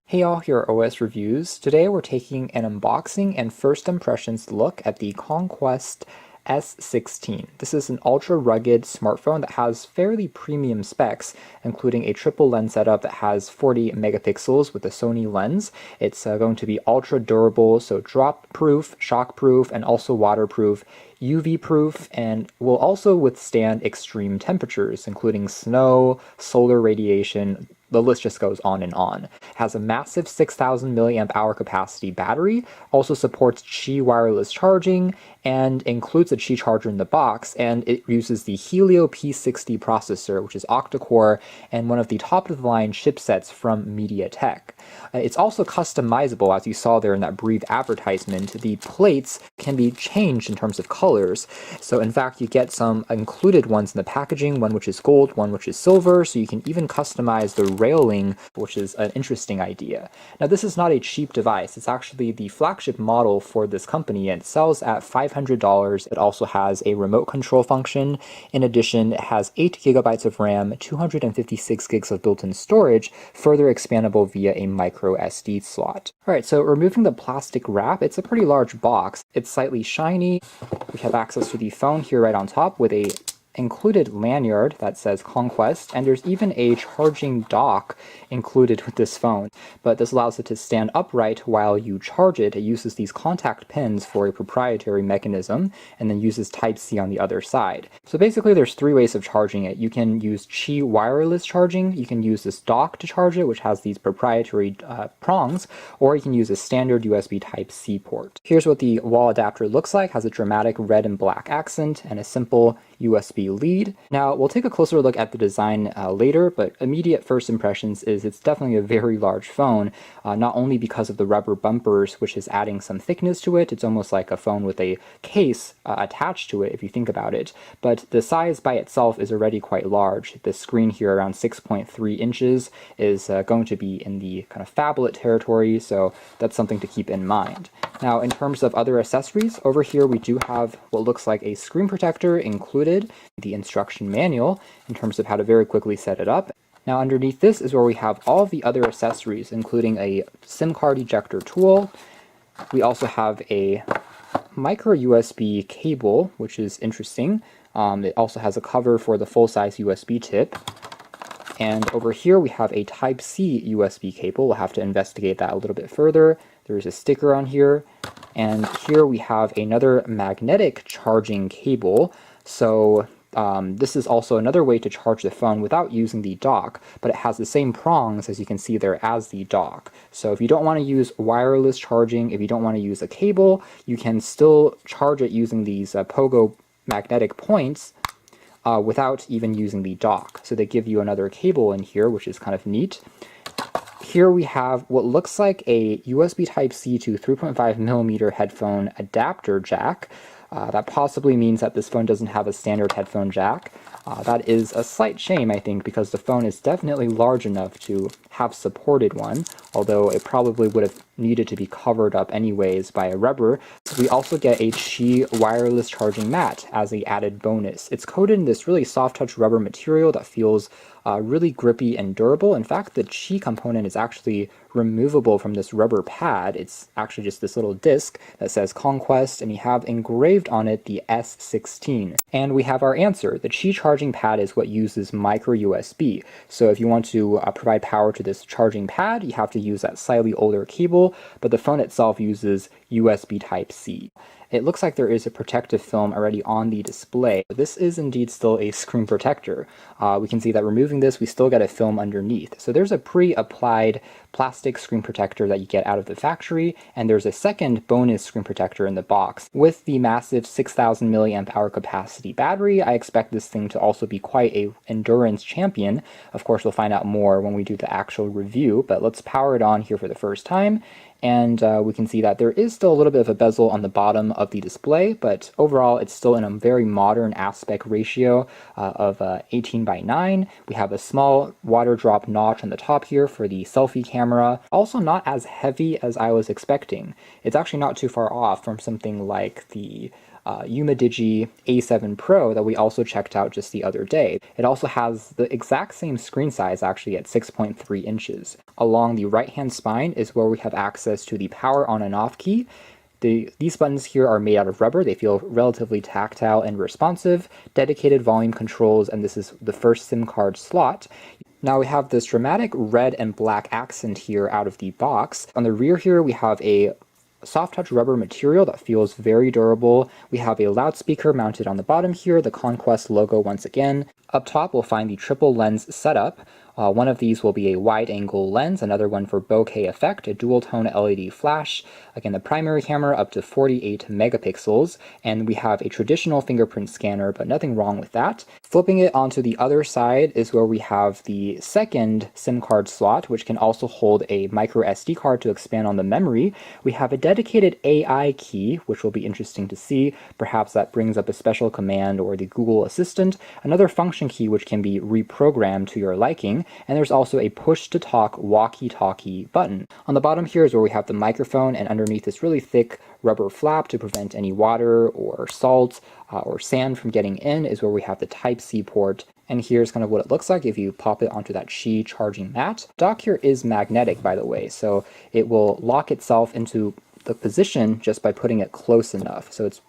Hey all, here are OS Reviews. Today we're taking an unboxing and first impressions look at the Conquest S16. This is an ultra-rugged smartphone that has fairly premium specs, including a triple lens setup that has 40 megapixels with a Sony lens. It's going to be ultra-durable, so drop-proof, shock-proof, and also waterproof, UV-proof, and will also withstand extreme temperatures, including snow, solar radiation. The list just goes on and on. It has a massive 6,000 milliamp hour capacity battery, also supports Qi wireless charging, and includes a Qi charger in the box, and it uses the Helio P90 processor, which is octa-core and one of the top-of-the-line chipsets from MediaTek. It's also customizable, as you saw there in that brief advertisement. The plates can be changed in terms of colors. So in fact, you get some included ones in the packaging, one which is gold, one which is silver, so you can even customize the railing, which is an interesting idea. Now, this is not a cheap device. It's actually the flagship model for this company, and it sells at $500. It also has a remote control function. In addition, it has 8 gigabytes of RAM, 256 gigs of built-in storage, further expandable via a micro SD slot. Alright, so removing the plastic wrap, it's a pretty large box. It's slightly shiny. We have access to the phone here right on top with a included lanyard that says Conquest, and there's even a charging dock included with this phone. But this allows it to stand upright while you charge it. It uses these contact pins for a proprietary mechanism, and then uses Type-C on the other side. So basically there's 3 ways of charging it. You can use Qi wireless charging, you can use this dock to charge it, which has these proprietary prongs, or you can use a standard USB Type-C port. Here's what the wall adapter looks like. It has a dramatic red and black accent and a simple USB lead. Now, we'll take a closer look at the design later, but immediate first impressions is it's definitely a very large phone, not only because of the rubber bumpers, which is adding some thickness to it. It's almost like a phone with a case attached to it, if you think about it, but the size by itself is already quite large. The screen here, around 6.3 inches, is going to be in the kind of phablet territory, so that's something to keep in mind. Now, in terms of other accessories, over here we do have what looks like a screen protector included, the instruction manual in terms of how to very quickly set it up. Now, underneath this is where we have all of the other accessories, including a SIM card ejector tool. We also have a micro USB cable, which is interesting. It also has a cover for the full-size USB tip. And over here we have a Type-C USB cable. We'll have to investigate that a little bit further. There's a sticker on here. And here we have another magnetic charging cable. So this is also another way to charge the phone without using the dock, but it has the same prongs, as you can see there, as the dock. So if you don't want to use wireless charging, if you don't want to use a cable, you can still charge it using these pogo magnetic points without even using the dock. So they give you another cable in here, which is kind of neat. Here we have what looks like a USB Type-C to 3.5mm headphone adapter jack. That possibly means that this phone doesn't have a standard headphone jack. That is a slight shame, I think, because the phone is definitely large enough to have supported one, although it probably would have needed to be covered up anyways by a rubber. So we also get a Qi wireless charging mat as an added bonus. It's coated in this really soft touch rubber material that feels really grippy and durable. In fact, the Qi component is actually removable from this rubber pad. It's actually just this little disc that says Conquest, and you have engraved on it the S16. And we have our answer. The Qi charging pad is what uses micro USB. So if you want to provide power to this charging pad, you have to use that slightly older cable, but the phone itself uses USB Type-C. It looks like there is a protective film already on the display. This is indeed still a screen protector. We can see that removing this, we still get a film underneath. So there's a pre-applied plastic screen protector that you get out of the factory, and there's a second bonus screen protector in the box. With the massive 6,000 milliamp hour capacity battery, I expect this thing to also be quite a endurance champion. Of course, we'll find out more when we do the actual review, but let's power it on here for the first time. And we can see that there is still a little bit of a bezel on the bottom of the display, but overall it's still in a very modern aspect ratio of 18:9. We have a small water drop notch on the top here for the selfie camera. Also not as heavy as I was expecting. It's actually not too far off from something like the Umidigi A7 Pro that we also checked out just the other day. It also has the exact same screen size, actually, at 6.3 inches. Along the right-hand spine is where we have access to the power on and off key. These buttons here are made out of rubber. They feel relatively tactile and responsive. Dedicated volume controls, and this is the first SIM card slot. Now we have this dramatic red and black accent here out of the box. On the rear here, we have a soft touch rubber material that feels very durable. We have a loudspeaker mounted on the bottom here, the Conquest logo once again. Up top, we'll find the triple lens setup. One of these will be a wide-angle lens, another one for bokeh effect, a dual-tone LED flash. Again, the primary camera up to 48 megapixels, and we have a traditional fingerprint scanner, but nothing wrong with that. Flipping it onto the other side is where we have the second SIM card slot, which can also hold a micro SD card to expand on the memory. We have a dedicated AI key, which will be interesting to see. Perhaps that brings up a special command or the Google Assistant. Another function key which can be reprogrammed to your liking. And there's also a push-to-talk walkie-talkie button. On the bottom here is where we have the microphone, and underneath this really thick rubber flap to prevent any water or salt or sand from getting in is where we have the Type-C port. And here's kind of what it looks like if you pop it onto that Qi charging mat. The dock here is magnetic, by the way, so it will lock itself into the position just by putting it close enough. So it's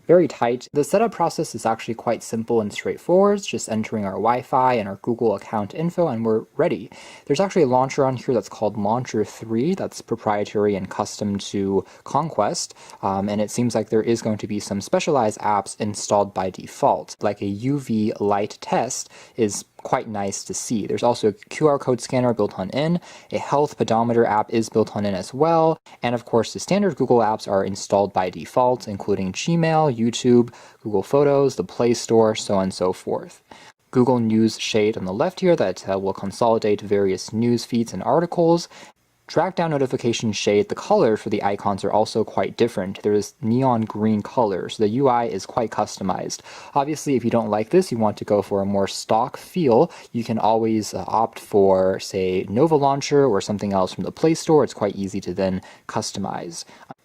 very tight. The setup process is actually quite simple and straightforward. It's just entering our Wi-Fi and our Google account info, and we're ready. There's actually a launcher on here that's called Launcher 3 that's proprietary and custom to Conquest, and it seems like there is going to be some specialized apps installed by default, like a UV light test is quite nice to see. There's also a QR code scanner built on in, a health pedometer app is built on in as well, and of course the standard Google apps are installed by default, including Gmail, YouTube, Google Photos, the Play Store, so on and so forth. Google News shade on the left here that will consolidate various news feeds and articles. Drag down notification shade, the colors for the icons are also quite different. There is neon green color, so the UI is quite customized. Obviously, if you don't like this, you want to go for a more stock feel, you can always opt for, say, Nova Launcher or something else from the Play Store. It's quite easy to then customize.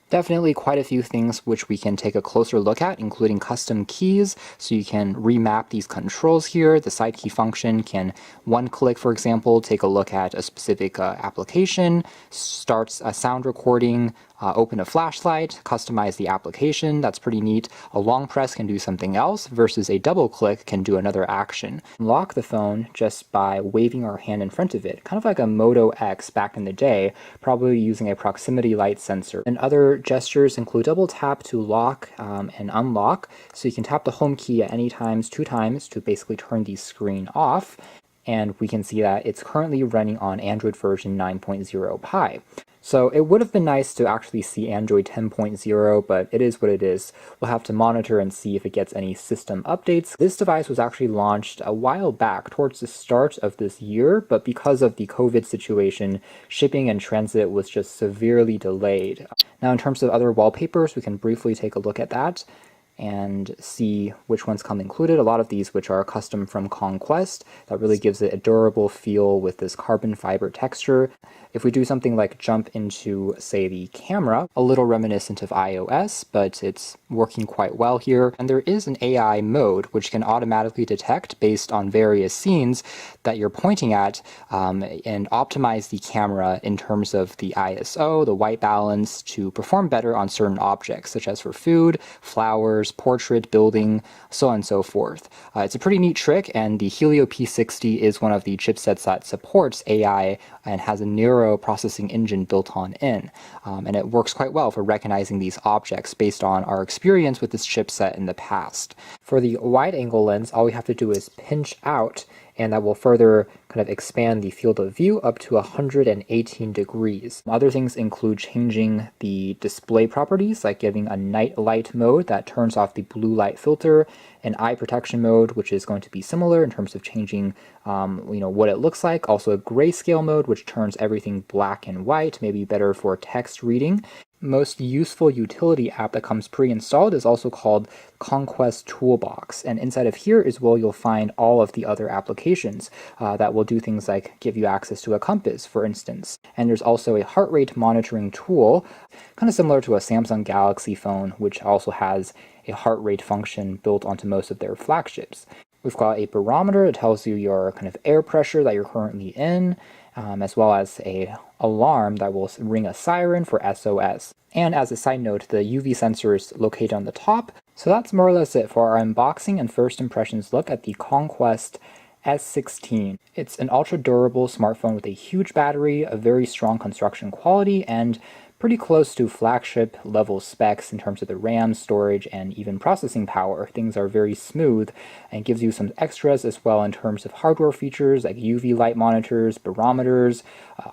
Definitely quite a few things which we can take a closer look at, including custom keys, so you can remap these controls here. The side key function can, one click, for example, take a look at a specific application, starts a sound recording, open a flashlight, customize the application. That's pretty neat. A long press can do something else versus a double click can do another action. Lock the phone just by waving our hand in front of it, kind of like a Moto X back in the day, probably using a proximity light sensor. And other gestures include double tap to lock and unlock. So you can tap the home key at any times, 2 times, to basically turn the screen off. And we can see that it's currently running on Android version 9.0 Pie. So it would have been nice to actually see Android 10.0, but it is what it is. We'll have to monitor and see if it gets any system updates. This device was actually launched a while back, towards the start of this year, but because of the COVID situation, shipping and transit was just severely delayed. Now, in terms of other wallpapers, we can briefly take a look at that and see which ones come included. A lot of these which are custom from Conquest, that really gives it a durable feel with this carbon fiber texture. If we do something like jump into, say, the camera, a little reminiscent of iOS, but it's working quite well here. And there is an AI mode which can automatically detect, based on various scenes that you're pointing at, and optimize the camera in terms of the ISO, the white balance, to perform better on certain objects, such as for food, flowers, portrait, building, so on and so forth. It's a pretty neat trick, and the Helio P60 is one of the chipsets that supports AI and has a neural processing engine built on in. And it works quite well for recognizing these objects based on our experience with this chipset in the past. For the wide-angle lens, all we have to do is pinch out, and that will further kind of expand the field of view up to 118 degrees. Other things include changing the display properties, like giving a night light mode that turns off the blue light filter, an eye protection mode, which is going to be similar in terms of changing what it looks like. Also a grayscale mode, which turns everything black and white, maybe better for text reading. most useful utility app that comes pre-installed is also called Conquest Toolbox, and inside of here is where you'll find all of the other applications that will do things like give you access to a compass, for instance. And there's also a heart rate monitoring tool, kind of similar to a Samsung Galaxy phone, which also has a heart rate function built onto most of their flagships. We've got a barometer that tells you your kind of air pressure that you're currently in, as well as a alarm that will ring a siren for SOS. And as a side note, the UV sensor is located on the top. So that's more or less it for our unboxing and first impressions look at the Conquest S16. It's an ultra durable smartphone with a huge battery, a very strong construction quality, and pretty close to flagship level specs in terms of the RAM, storage, and even processing power. Things are very smooth and gives you some extras as well in terms of hardware features like UV light monitors, barometers,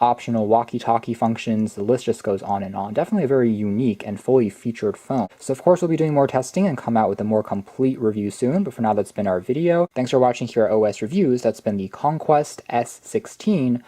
optional walkie-talkie functions. The list just goes on and on. Definitely a very unique and fully featured phone. So of course we'll be doing more testing and come out with a more complete review soon, but for now that's been our video. Thanks for watching here at OS Reviews. That's been the Conquest S16